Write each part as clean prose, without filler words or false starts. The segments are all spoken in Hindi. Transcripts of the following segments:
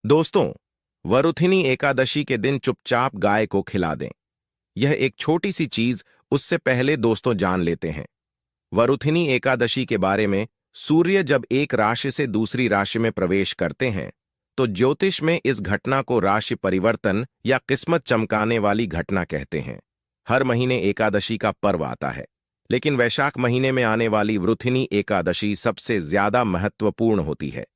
दोस्तों, वरुथिनी एकादशी के दिन चुपचाप गाय को खिला दें। यह एक छोटी सी चीज, उससे पहले दोस्तों जान लेते हैं वरुथिनी एकादशी के बारे में। सूर्य जब एक राशि से दूसरी राशि में प्रवेश करते हैं तो ज्योतिष में इस घटना को राशि परिवर्तन या किस्मत चमकाने वाली घटना कहते हैं। हर महीने एकादशी का पर्व आता है, लेकिन वैशाख महीने में आने वाली वरुथिनी एकादशी सबसे ज्यादा महत्वपूर्ण होती है।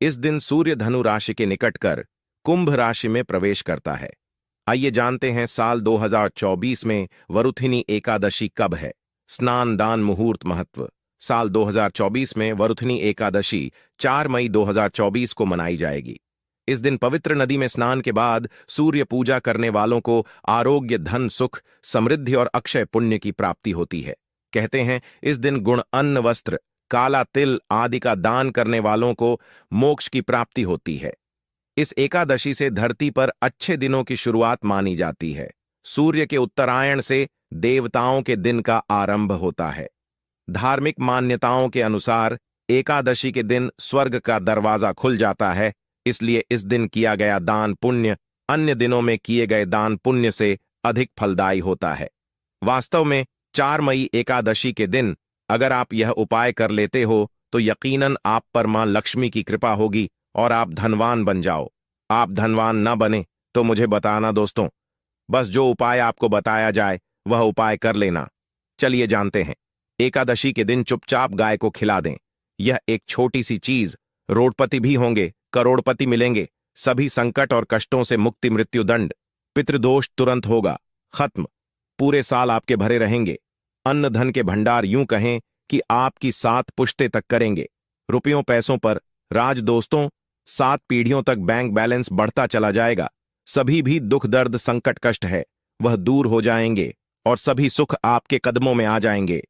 इस दिन सूर्य धनु राशि के निकट कर कुंभ राशि में प्रवेश करता है। आइए जानते हैं साल 2024 में वरुथिनी एकादशी कब है। स्नान दान मुहूर्त महत्व। साल 2024 में वरुथिनी एकादशी 4 मई 2024 को मनाई जाएगी। इस दिन पवित्र नदी में स्नान के बाद सूर्य पूजा करने वालों को आरोग्य, धन, सुख, समृद्धि और अक्षय पुण्य की प्राप्ति होती है। कहते हैं इस दिन गुण, अन्न, वस्त्र, काला तिल आदि का दान करने वालों को मोक्ष की प्राप्ति होती है। इस एकादशी से धरती पर अच्छे दिनों की शुरुआत मानी जाती है। सूर्य के उत्तरायण से देवताओं के दिन का आरंभ होता है। धार्मिक मान्यताओं के अनुसार एकादशी के दिन स्वर्ग का दरवाजा खुल जाता है, इसलिए इस दिन किया गया दान पुण्य अन्य दिनों में किए गए दान पुण्य से अधिक फलदायी होता है। वास्तव में 4 मई एकादशी के दिन अगर आप यह उपाय कर लेते हो तो यकीनन आप पर मां लक्ष्मी की कृपा होगी और आप धनवान बन जाओ। आप धनवान न बने तो मुझे बताना दोस्तों। बस जो उपाय आपको बताया जाए वह उपाय कर लेना। चलिए जानते हैं। एकादशी के दिन चुपचाप गाय को खिला दें। यह एक छोटी सी चीज, रोडपति भी होंगे, करोड़पति मिलेंगे, सभी संकट और कष्टों से मुक्ति, मृत्यु दंड, पितृदोष तुरंत होगा खत्म, पूरे साल आपके भरे रहेंगे। अन्न धन के भंडार यूं कहें कि आपकी 7 पुश्ते तक करेंगे। रुपयों पैसों पर राज दोस्तों, 7 पीढ़ियों तक बैंक बैलेंस बढ़ता चला जाएगा। सभी भी दुख, दर्द, संकट, कष्ट है वह दूर हो जाएंगे और सभी सुख आपके कदमों में आ जाएंगे।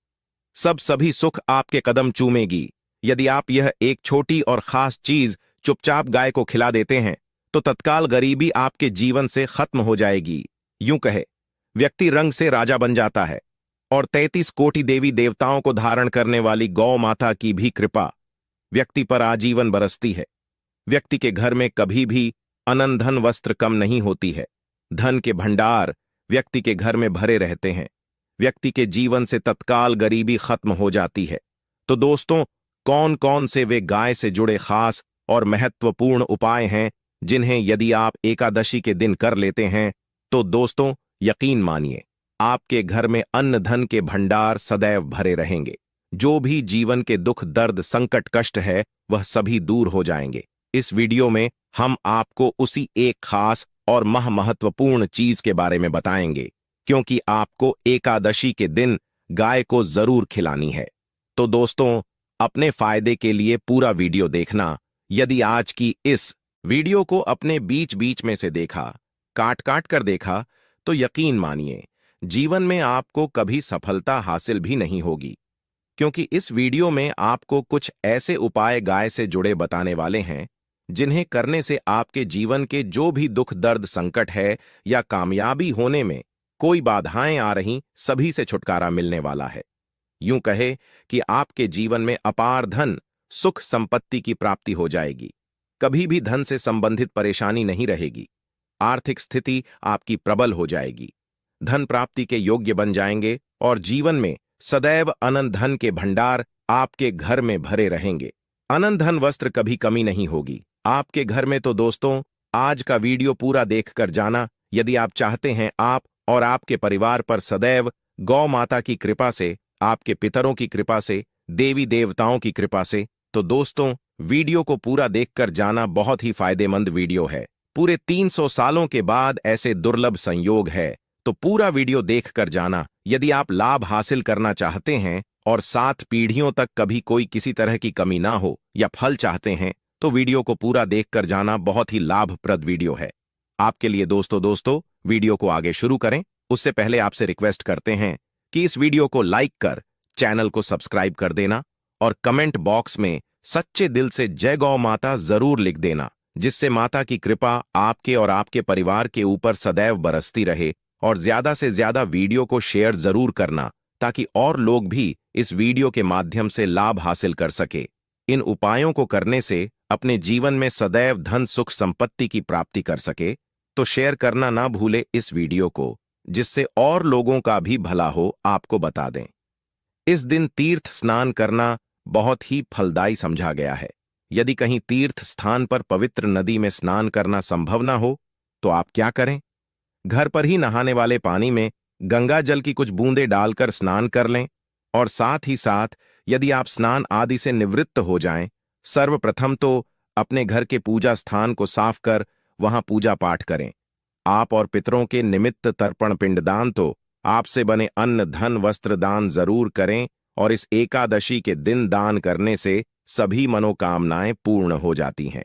सभी सुख आपके कदम चूमेगी। यदि आप यह एक छोटी और खास चीज चुपचाप गाय को खिला देते हैं तो तत्काल गरीबी आपके जीवन से खत्म हो जाएगी। यूं कहे व्यक्ति रंग से राजा बन जाता है और 33 कोटि देवी देवताओं को धारण करने वाली गौ माता की भी कृपा व्यक्ति पर आजीवन बरसती है। व्यक्ति के घर में कभी भी अनंत धन, वस्त्र कम नहीं होती है। धन के भंडार व्यक्ति के घर में भरे रहते हैं। व्यक्ति के जीवन से तत्काल गरीबी खत्म हो जाती है। तो दोस्तों, कौन कौन से वे गाय से जुड़े खास और महत्वपूर्ण उपाय हैं जिन्हें यदि आप एकादशी के दिन कर लेते हैं तो दोस्तों यकीन मानिए आपके घर में अन्न धन के भंडार सदैव भरे रहेंगे। जो भी जीवन के दुख, दर्द, संकट, कष्ट है वह सभी दूर हो जाएंगे। इस वीडियो में हम आपको उसी एक खास और महत्वपूर्ण चीज के बारे में बताएंगे, क्योंकि आपको एकादशी के दिन गाय को जरूर खिलानी है। तो दोस्तों, अपने फायदे के लिए पूरा वीडियो देखना। यदि आज की इस वीडियो को अपने बीच बीच में से देखा, काट काट कर देखा, तो यकीन मानिए जीवन में आपको कभी सफलता हासिल भी नहीं होगी, क्योंकि इस वीडियो में आपको कुछ ऐसे उपाय गाय से जुड़े बताने वाले हैं जिन्हें करने से आपके जीवन के जो भी दुख, दर्द, संकट है या कामयाबी होने में कोई बाधाएं आ रही, सभी से छुटकारा मिलने वाला है। यूं कहे कि आपके जीवन में अपार धन, सुख, संपत्ति की प्राप्ति हो जाएगी। कभी भी धन से संबंधित परेशानी नहीं रहेगी। आर्थिक स्थिति आपकी प्रबल हो जाएगी। धन प्राप्ति के योग्य बन जाएंगे और जीवन में सदैव अनंत धन के भंडार आपके घर में भरे रहेंगे। अनंत धन, वस्त्र कभी कमी नहीं होगी आपके घर में। तो दोस्तों, आज का वीडियो पूरा देखकर जाना। यदि आप चाहते हैं आप और आपके परिवार पर सदैव गौ माता की कृपा से, आपके पितरों की कृपा से, देवी देवताओं की कृपा से, तो दोस्तों वीडियो को पूरा देखकर जाना। बहुत ही फायदेमंद वीडियो है। पूरे 300 सालों के बाद ऐसे दुर्लभ संयोग है, तो पूरा वीडियो देखकर जाना। यदि आप लाभ हासिल करना चाहते हैं और 7 पीढ़ियों तक कभी कोई किसी तरह की कमी ना हो या फल चाहते हैं तो वीडियो को पूरा देखकर जाना। बहुत ही लाभप्रद वीडियो है आपके लिए। दोस्तों वीडियो को आगे शुरू करें उससे पहले आपसे रिक्वेस्ट करते हैं कि इस वीडियो को लाइक कर चैनल को सब्सक्राइब कर देना और कमेंट बॉक्स में सच्चे दिल से जय गौ माता जरूर लिख देना, जिससे माता की कृपा आपके और आपके परिवार के ऊपर सदैव बरसती रहे। और ज्यादा से ज्यादा वीडियो को शेयर जरूर करना ताकि और लोग भी इस वीडियो के माध्यम से लाभ हासिल कर सके। इन उपायों को करने से अपने जीवन में सदैव धन सुख संपत्ति की प्राप्ति कर सके, तो शेयर करना ना भूले इस वीडियो को, जिससे और लोगों का भी भला हो आपको बता दें। इस दिन तीर्थ स्नान करना बहुत ही फलदायी समझा गया है। यदि कहीं तीर्थ स्थान पर पवित्र नदी में स्नान करना संभव ना हो, तो आप क्या करें? घर पर ही नहाने वाले पानी में गंगा जल की कुछ बूंदें डालकर स्नान कर लें, और साथ ही साथ यदि आप स्नान आदि से निवृत्त हो जाएं, सर्वप्रथम तो अपने घर के पूजा स्थान को साफ कर वहां पूजा पाठ करें। आप और पितरों के निमित्त तर्पण पिंडदान तो आपसे बने अन्न धन वस्त्र दान जरूर करें, और इस एकादशी के दिन दान करने से सभी मनोकामनाएं पूर्ण हो जाती हैं।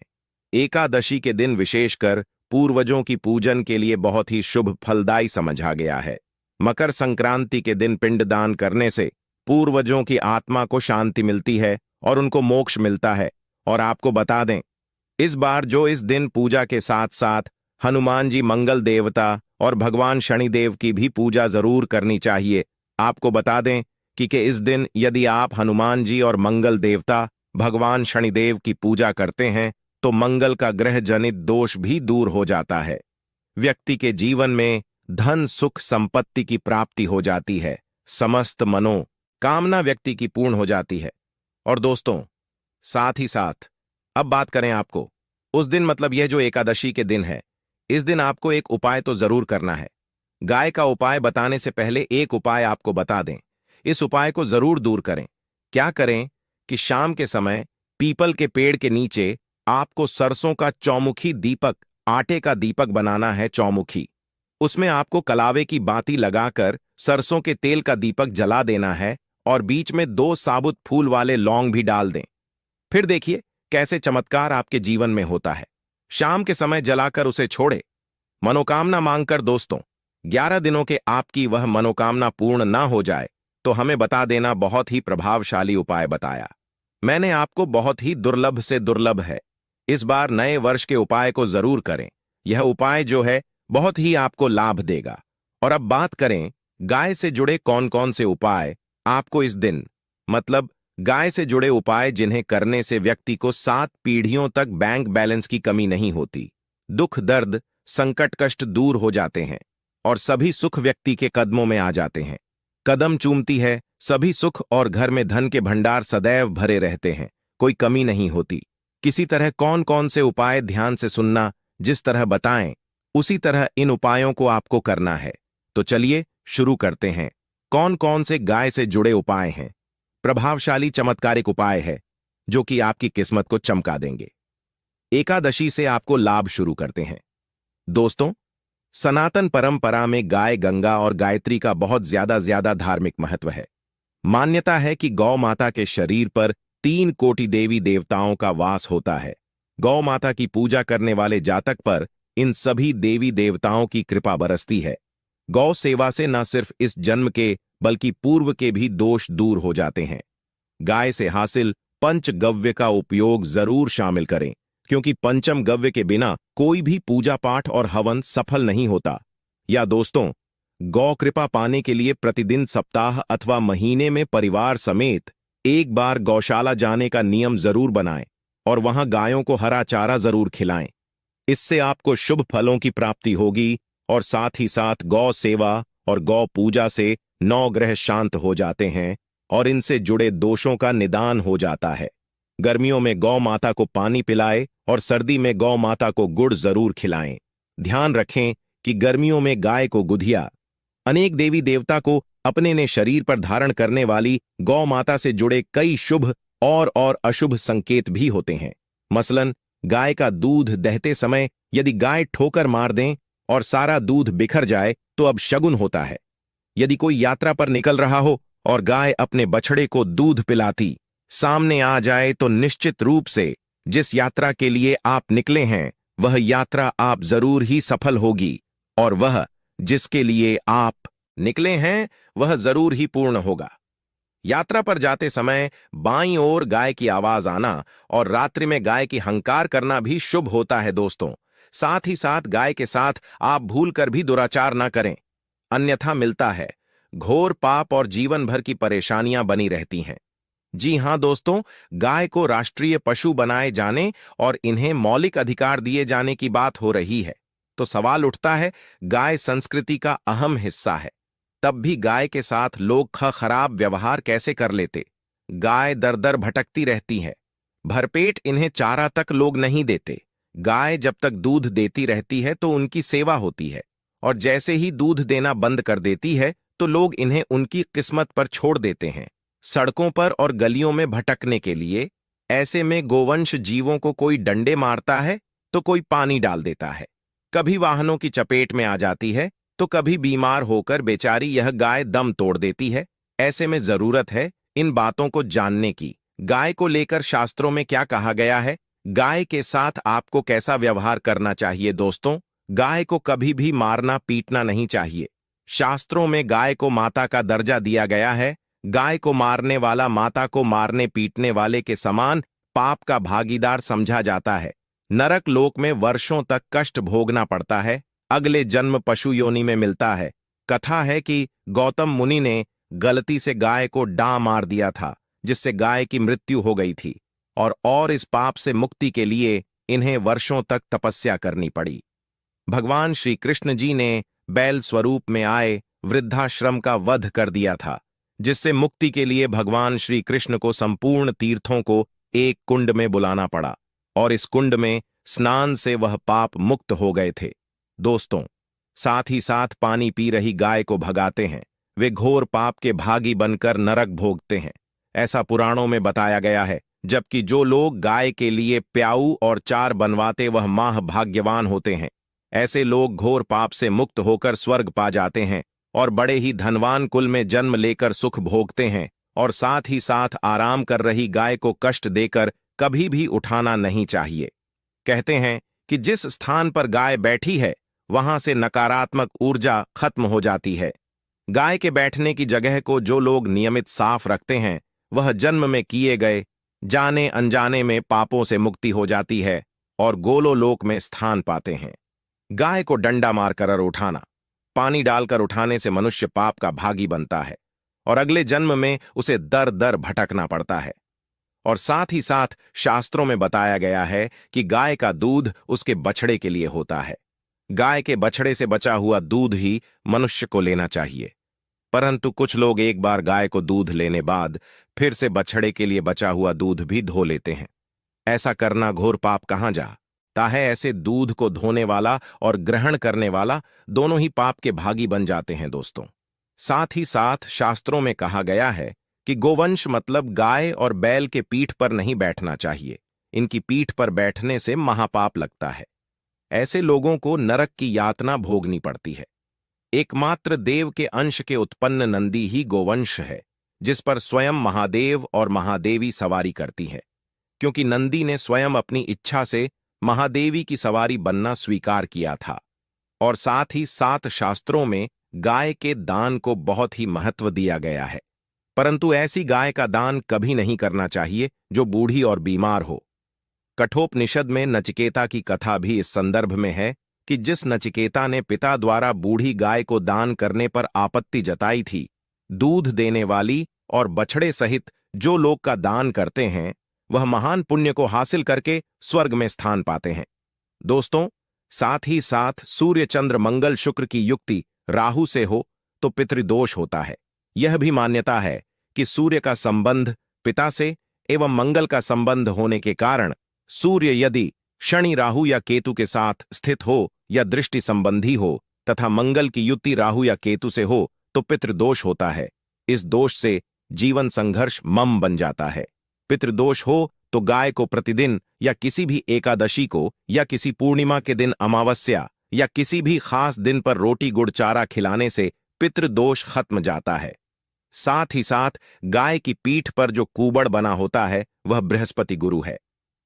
एकादशी के दिन विशेषकर पूर्वजों की पूजन के लिए बहुत ही शुभ फलदायी समझा गया है। मकर संक्रांति के दिन पिंडदान करने से पूर्वजों की आत्मा को शांति मिलती है और उनको मोक्ष मिलता है। और आपको बता दें, इस बार जो इस दिन पूजा के साथ साथ हनुमान जी मंगल देवता और भगवान शनिदेव की भी पूजा जरूर करनी चाहिए। आपको बता दें कि इस दिन यदि आप हनुमान जी और मंगल देवता भगवान शनिदेव की पूजा करते हैं, तो मंगल का ग्रह जनित दोष भी दूर हो जाता है। व्यक्ति के जीवन में धन सुख संपत्ति की प्राप्ति हो जाती है, समस्त मनो कामना व्यक्ति की पूर्ण हो जाती है। और दोस्तों, साथ ही साथ अब बात करें आपको उस दिन, मतलब यह जो एकादशी के दिन है, इस दिन आपको एक उपाय तो जरूर करना है। गाय का उपाय बताने से पहले एक उपाय आपको बता दें, इस उपाय को जरूर दूर करें। क्या करें कि शाम के समय पीपल के पेड़ के नीचे आपको सरसों का चौमुखी दीपक, आटे का दीपक बनाना है, चौमुखी। उसमें आपको कलावे की बाती लगाकर सरसों के तेल का दीपक जला देना है, और बीच में 2 साबुत फूल वाले लौंग भी डाल दें। फिर देखिए कैसे चमत्कार आपके जीवन में होता है। शाम के समय जलाकर उसे छोड़े, मनोकामना मांगकर। दोस्तों, 11 दिनों के आपकी वह मनोकामना पूर्ण ना हो जाए तो हमें बता देना। बहुत ही प्रभावशाली उपाय बताया मैंने आपको, बहुत ही दुर्लभ से दुर्लभ है। इस बार नए वर्ष के उपाय को जरूर करें। यह उपाय जो है बहुत ही आपको लाभ देगा। और अब बात करें गाय से जुड़े कौन कौन से उपाय आपको इस दिन, मतलब गाय से जुड़े उपाय जिन्हें करने से व्यक्ति को 7 पीढ़ियों तक बैंक बैलेंस की कमी नहीं होती, दुख दर्द संकट कष्ट दूर हो जाते हैं, और सभी सुख व्यक्ति के कदमों में आ जाते हैं। कदम चूमती है सभी सुख, और घर में धन के भंडार सदैव भरे रहते हैं, कोई कमी नहीं होती। किसी तरह कौन कौन से उपाय ध्यान से सुनना, जिस तरह बताएं उसी तरह इन उपायों को आपको करना है। तो चलिए शुरू करते हैं। कौन कौन से गाय से जुड़े उपाय हैं? प्रभावशाली चमत्कारिक उपाय है जो कि आपकी किस्मत को चमका देंगे। एकादशी से आपको लाभ शुरू करते हैं। दोस्तों, सनातन परंपरा में गाय गंगा और गायत्री का बहुत ज्यादा धार्मिक महत्व है। मान्यता है कि गौ माता के शरीर पर 3 कोटि देवी देवताओं का वास होता है। गौ माता की पूजा करने वाले जातक पर इन सभी देवी देवताओं की कृपा बरसती है। गौ सेवा से न सिर्फ इस जन्म के बल्कि पूर्व के भी दोष दूर हो जाते हैं। गाय से हासिल पंचगव्य का उपयोग जरूर शामिल करें, क्योंकि पंचम गव्य के बिना कोई भी पूजा पाठ और हवन सफल नहीं होता। या दोस्तों, गौ कृपा पाने के लिए प्रतिदिन सप्ताह अथवा महीने में परिवार समेत एक बार गौशाला जाने का नियम जरूर बनाएं, और वहां गायों को हरा चारा जरूर खिलाएं। इससे आपको शुभ फलों की प्राप्ति होगी, और साथ ही साथ गौ सेवा और गौ पूजा से 9 ग्रह शांत हो जाते हैं, और इनसे जुड़े दोषों का निदान हो जाता है। गर्मियों में गौ माता को पानी पिलाएं, और सर्दी में गौ माता को गुड़ जरूर खिलाएं। ध्यान रखें कि गर्मियों में गाय को गुधिया। अनेक देवी देवता को अपने ने शरीर पर धारण करने वाली गौ माता से जुड़े कई शुभ और अशुभ संकेत भी होते हैं। मसलन, गाय का दूध दहते समय यदि गाय ठोकर मार दें और सारा दूध बिखर जाए तो अब शगुन होता है। यदि कोई यात्रा पर निकल रहा हो और गाय अपने बछड़े को दूध पिलाती सामने आ जाए, तो निश्चित रूप से जिस यात्रा के लिए आप निकले हैं वह यात्रा आप जरूर ही सफल होगी, और वह जिसके लिए आप निकले हैं वह जरूर ही पूर्ण होगा। यात्रा पर जाते समय बाईं ओर गाय की आवाज आना और रात्रि में गाय की हंकार करना भी शुभ होता है। दोस्तों, साथ ही साथ गाय के साथ आप भूल कर भी दुराचार ना करें, अन्यथा मिलता है घोर पाप और जीवन भर की परेशानियां बनी रहती हैं। जी हाँ दोस्तों, गाय को राष्ट्रीय पशु बनाए जाने और इन्हें मौलिक अधिकार दिए जाने की बात हो रही है। तो सवाल उठता है, गाय संस्कृति का अहम हिस्सा है, तब भी गाय के साथ लोग खराब व्यवहार कैसे कर लेते। गाय दर दर भटकती रहती है, भरपेट इन्हें चारा तक लोग नहीं देते। गाय जब तक दूध देती रहती है तो उनकी सेवा होती है, और जैसे ही दूध देना बंद कर देती है तो लोग इन्हें उनकी किस्मत पर छोड़ देते हैं, सड़कों पर और गलियों में भटकने के लिए। ऐसे में गोवंश जीवों को कोई डंडे मारता है तो कोई पानी डाल देता है, कभी वाहनों की चपेट में आ जाती है तो कभी बीमार होकर बेचारी यह गाय दम तोड़ देती है। ऐसे में जरूरत है इन बातों को जानने की। गाय को लेकर शास्त्रों में क्या कहा गया है, गाय के साथ आपको कैसा व्यवहार करना चाहिए। दोस्तों, गाय को कभी भी मारना पीटना नहीं चाहिए। शास्त्रों में गाय को माता का दर्जा दिया गया है। गाय को मारने वाला माता को मारने पीटने वाले के समान पाप का भागीदार समझा जाता है। नरक लोक में वर्षों तक कष्ट भोगना पड़ता है, अगले जन्म पशु योनि में मिलता है। कथा है कि गौतम मुनि ने गलती से गाय को डां मार दिया था, जिससे गाय की मृत्यु हो गई थी, और इस पाप से मुक्ति के लिए इन्हें वर्षों तक तपस्या करनी पड़ी। भगवान श्री कृष्ण जी ने बैल स्वरूप में आए वृद्धाश्रम का वध कर दिया था, जिससे मुक्ति के लिए भगवान श्री कृष्ण को संपूर्ण तीर्थों को एक कुंड में बुलाना पड़ा, और इस कुंड में स्नान से वह पाप मुक्त हो गए थे। दोस्तों, साथ ही साथ पानी पी रही गाय को भगाते हैं, वे घोर पाप के भागी बनकर नरक भोगते हैं, ऐसा पुराणों में बताया गया है। जबकि जो लोग गाय के लिए प्याऊ और चार बनवाते वह माह भाग्यवान होते हैं। ऐसे लोग घोर पाप से मुक्त होकर स्वर्ग पा जाते हैं और बड़े ही धनवान कुल में जन्म लेकर सुख भोगते हैं, और साथ ही साथ आराम कर रही गाय को कष्ट देकर कभी भी उठाना नहीं चाहिए। कहते हैं कि जिस स्थान पर गाय बैठी है वहां से नकारात्मक ऊर्जा खत्म हो जाती है। गाय के बैठने की जगह को जो लोग नियमित साफ रखते हैं वह जन्म में किए गए जाने अनजाने में पापों से मुक्ति हो जाती है और गोलोलोक में स्थान पाते हैं। गाय को डंडा मारकर उठाना, पानी डालकर उठाने से मनुष्य पाप का भागी बनता है और अगले जन्म में उसे दर दर भटकना पड़ता है। और साथ ही साथ शास्त्रों में बताया गया है कि गाय का दूध उसके बछड़े के लिए होता है। गाय के बछड़े से बचा हुआ दूध ही मनुष्य को लेना चाहिए, परंतु कुछ लोग एक बार गाय को दूध लेने बाद फिर से बछड़े के लिए बचा हुआ दूध भी धो लेते हैं। ऐसा करना घोर पाप कहाँ जाता है। ऐसे दूध को धोने वाला और ग्रहण करने वाला दोनों ही पाप के भागी बन जाते हैं। दोस्तों, साथ ही साथ शास्त्रों में कहा गया है कि गोवंश मतलब गाय और बैल के पीठ पर नहीं बैठना चाहिए। इनकी पीठ पर बैठने से महापाप लगता है। ऐसे लोगों को नरक की यातना भोगनी पड़ती है। एकमात्र देव के अंश के उत्पन्न नंदी ही गोवंश है, जिस पर स्वयं महादेव और महादेवी सवारी करती है, क्योंकि नंदी ने स्वयं अपनी इच्छा से महादेवी की सवारी बनना स्वीकार किया था। और साथ ही 7 शास्त्रों में गाय के दान को बहुत ही महत्व दिया गया है, परंतु ऐसी गाय का दान कभी नहीं करना चाहिए जो बूढ़ी और बीमार हो। कठोपनिषद में नचिकेता की कथा भी इस संदर्भ में है कि जिस नचिकेता ने पिता द्वारा बूढ़ी गाय को दान करने पर आपत्ति जताई थी, दूध देने वाली और बछड़े सहित जो लोग का दान करते हैं वह महान पुण्य को हासिल करके स्वर्ग में स्थान पाते हैं। दोस्तों, साथ ही साथ सूर्य चंद्र मंगल शुक्र की युक्ति राहु से हो तो पितृदोष होता है। यह भी मान्यता है कि सूर्य का संबंध पिता से एवं मंगल का संबंध होने के कारण सूर्य यदि शनि राहु या केतु के साथ स्थित हो या दृष्टि संबंधी हो तथा मंगल की युति राहु या केतु से हो तो पितृदोष होता है। इस दोष से जीवन संघर्ष मम बन जाता है। पितृदोष हो तो गाय को प्रतिदिन या किसी भी एकादशी को या किसी पूर्णिमा के दिन अमावस्या या किसी भी खास दिन पर रोटी गुड़ चारा खिलाने से पितृदोष खत्म जाता है। साथ ही साथ गाय की पीठ पर जो कूबड़ बना होता है वह बृहस्पति गुरु है।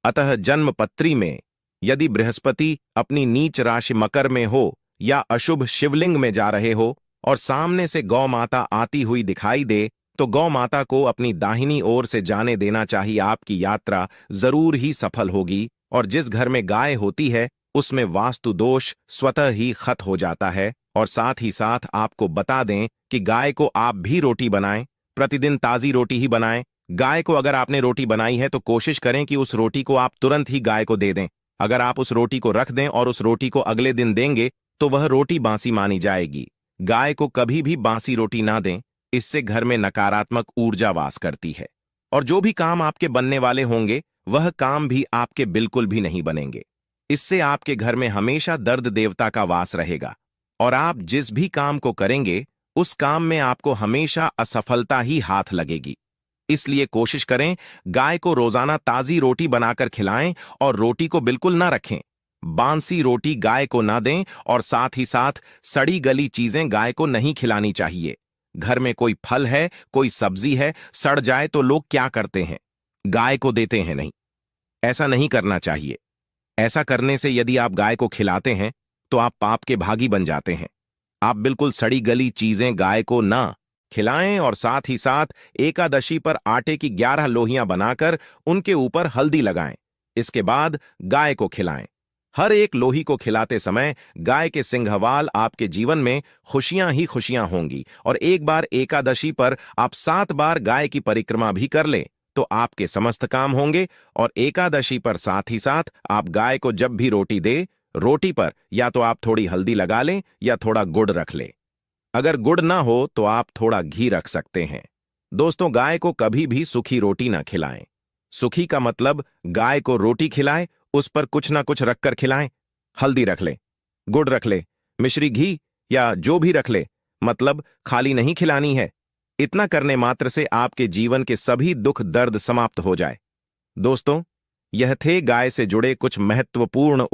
अतः जन्म पत्री में यदि बृहस्पति अपनी नीच राशि मकर में हो या अशुभ शिवलिंग में जा रहे हो और सामने से गौ माता आती हुई दिखाई दे तो गौ माता को अपनी दाहिनी ओर से जाने देना चाहिए। आपकी यात्रा जरूर ही सफल होगी और जिस घर में गाय होती है उसमें वास्तु दोष स्वतः ही खत्म हो जाता है। और साथ ही साथ आपको बता दें कि गाय को आप भी रोटी बनाएं, प्रतिदिन ताजी रोटी ही बनाएं। गाय को अगर आपने रोटी बनाई है तो कोशिश करें कि उस रोटी को आप तुरंत ही गाय को दे दें। अगर आप उस रोटी को रख दें और उस रोटी को अगले दिन देंगे तो वह रोटी बासी मानी जाएगी। गाय को कभी भी बासी रोटी ना दें, इससे घर में नकारात्मक ऊर्जा वास करती है और जो भी काम आपके बनने वाले होंगे वह काम भी आपके बिल्कुल भी नहीं बनेंगे। इससे आपके घर में हमेशा दर्द देवता का वास रहेगा और आप जिस भी काम को करेंगे उस काम में आपको हमेशा असफलता ही हाथ लगेगी। इसलिए कोशिश करें गाय को रोजाना ताजी रोटी बनाकर खिलाएं और रोटी को बिल्कुल ना रखें। बांसी रोटी गाय को ना दें और साथ ही साथ सड़ी गली चीजें गाय को नहीं खिलानी चाहिए। घर में कोई फल है, कोई सब्जी है, सड़ जाए तो लोग क्या करते हैं? गाय को देते हैं नहीं। ऐसा नहीं करना चाहिए। ऐसा करने से यदि आप गाय को खिलाते हैं तो आप पाप के भागी बन जाते हैं। आप बिल्कुल सड़ी गली चीजें गाय को ना खिलाएं और साथ ही साथ एकादशी पर आटे की 11 लोहियां बनाकर उनके ऊपर हल्दी लगाएं। इसके बाद गाय को खिलाएं। हर एक लोही को खिलाते समय गाय के सिंघवाल आपके जीवन में खुशियां ही खुशियां होंगी और एक बार एकादशी पर आप 7 बार गाय की परिक्रमा भी कर लें तो आपके समस्त काम होंगे। और एकादशी पर साथ ही साथ आप गाय को जब भी रोटी दे, रोटी पर या तो आप थोड़ी हल्दी लगा लें या थोड़ा गुड़ रख लें। अगर गुड़ ना हो तो आप थोड़ा घी रख सकते हैं। दोस्तों, गाय को कभी भी सूखी रोटी ना खिलाएं। सूखी का मतलब गाय को रोटी खिलाएं, उस पर कुछ ना कुछ रखकर खिलाएं। हल्दी रख ले, गुड़ रख ले, मिश्री घी या जो भी रख ले, मतलब खाली नहीं खिलानी है। इतना करने मात्र से आपके जीवन के सभी दुख दर्द समाप्त हो जाए। दोस्तों, यह थे गाय से जुड़े कुछ महत्वपूर्ण